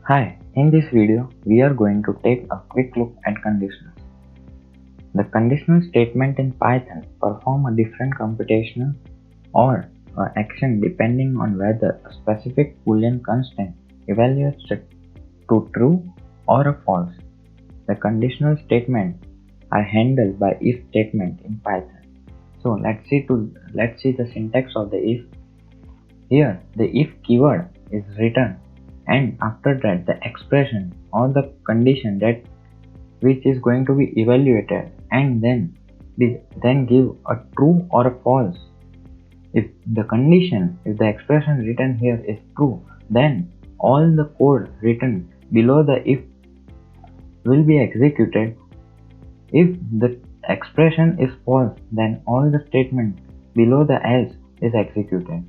Hi, in this video we are going to take a quick look at conditionals. The conditional statement in Python perform a different computational or action depending on whether a specific boolean constant evaluates to true or a false. The conditional statements are handled by if statement in Python. So let's see the syntax of the if. Here the if keyword is written, and after that the expression or the condition that which is going to be evaluated, and then give a true or a false. If the expression written here is true, then all the code written below the if will be executed. If the expression is false, then all the statement below the else is executed.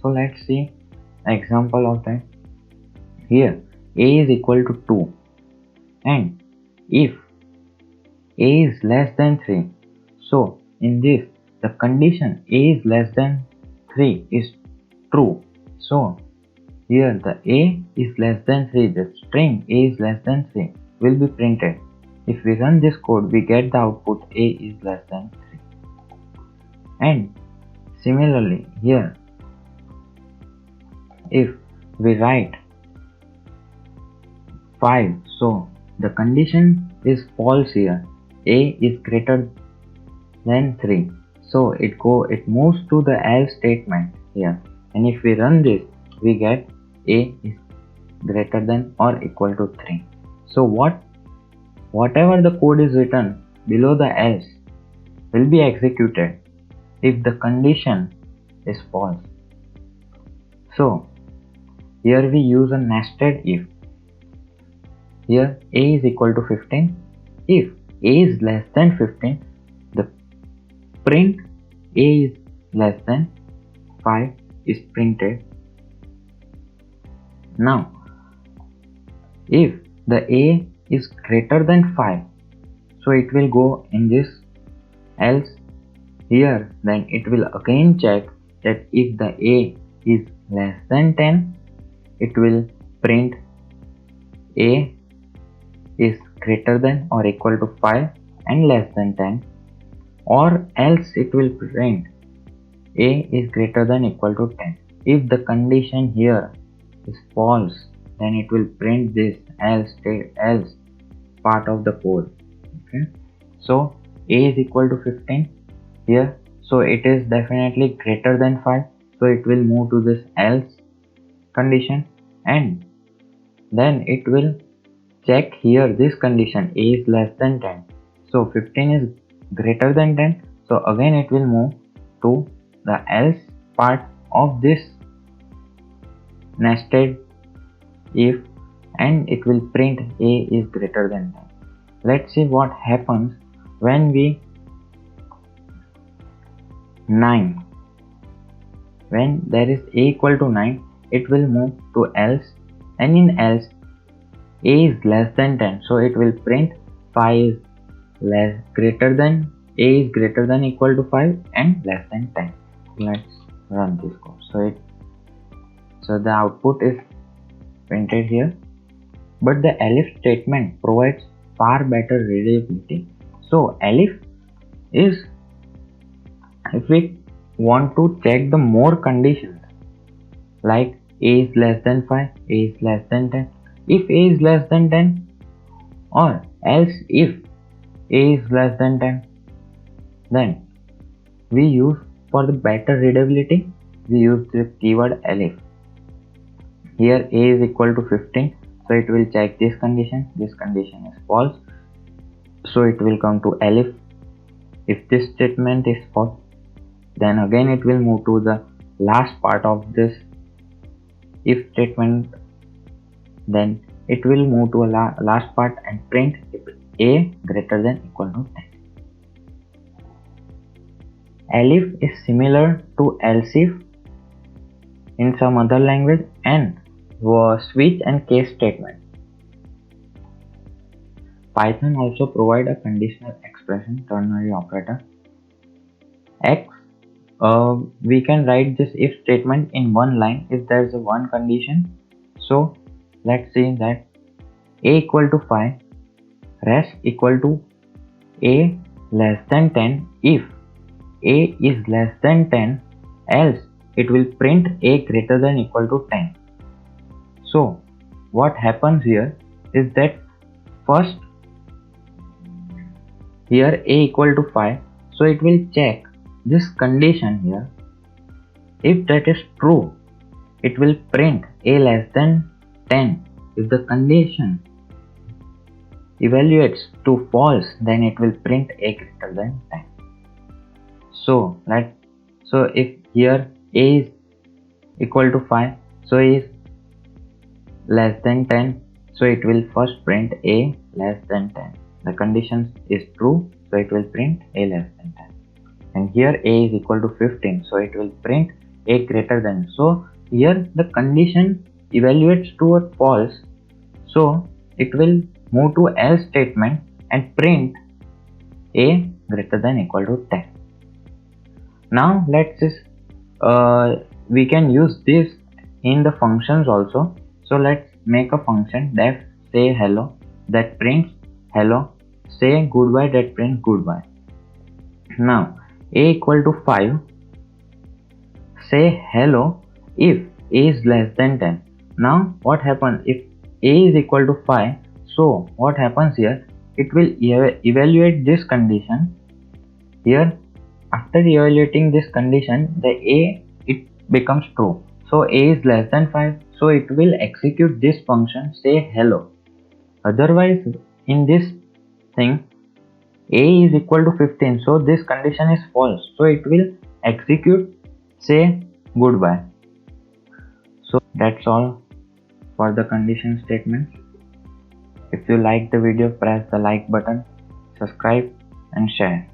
So let's see an example of that. Here a is equal to 2, and if a is less than 3, so in this the condition a is less than 3 is true. So here the a is less than 3, the string a is less than 3 will be printed. If we run this code, we get the output a is less than 3. And similarly here, if we write 5, so the condition is false here. A is greater than 3, so it moves to the else statement here, and if we run this, we get a is greater than or equal to 3. So whatever the code is written below the else will be executed if the condition is false. So here we use a nested if. Here a is equal to 15. If a is less than 15, the print a is less than 5 is printed. Now if the a is greater than 5, so it will go in this else here, then it will again check that if the a is less than 10, it will print a is greater than or equal to 5 and less than 10, or else it will print a is greater than equal to 10. If the condition here is false, then it will print this else part of the code. Okay, so a is equal to 15 here, so it is definitely greater than 5, so it will move to this else condition, and then it will check here this condition a is less than 10, so 15 is greater than 10, so again it will move to the else part of this nested if, and it will print a is greater than 10. Let's see what happens when we 9. When there is a equal to 9, it will move to else, and in else a is less than 10, so it will print 5 is greater than a is greater than equal to 5 and less than 10. Let's run this code. So the output is printed here, but the elif statement provides far better readability. So elif is, if we want to check the more conditions like a is less than 5, a is less than 10, if a is less than 10, or else if a is less than 10, then we use, for the better readability, we use the keyword elif. Here a is equal to 15, so it will check this condition is false, so it will come to elif. If this statement is false, then again it will move to the last part of this if statement, then it will move to a last part and print if a greater than equal to 10. Elif is similar to else if in some other language, and switch and case statement. Python also provide a conditional expression ternary operator x. We can write this if statement in one line if there is a one condition. So let's see that a equal to 5, rest equal to a less than 10 if a is less than 10, else it will print a greater than equal to 10. So what happens here is that first here a equal to 5, so it will check this condition here. If that is true, it will print a less than 10. If the condition evaluates to false, then it will print a greater than 10. So if here a is equal to 5, so a is less than 10, so it will first print a less than 10. The condition is true, so it will print a less than 10. And here a is equal to 15, so it will print a greater than. So here the condition evaluates to a false, so it will move to else statement and print a greater than equal to 10. Now let's just we can use this in the functions also. So let's make a function that say hello, that prints hello, say goodbye, that prints goodbye. Now a equal to 5, say hello if a is less than 10. Now what happens if a is equal to 5? So what happens here, it will evaluate this condition. Here after evaluating this condition, the a, it becomes true, so a is less than 5, so it will execute this function say hello. Otherwise in this thing a is equal to 15, so this condition is false, so it will execute say goodbye. So that's all for the condition statements. If you like the video, press the like button, subscribe and share.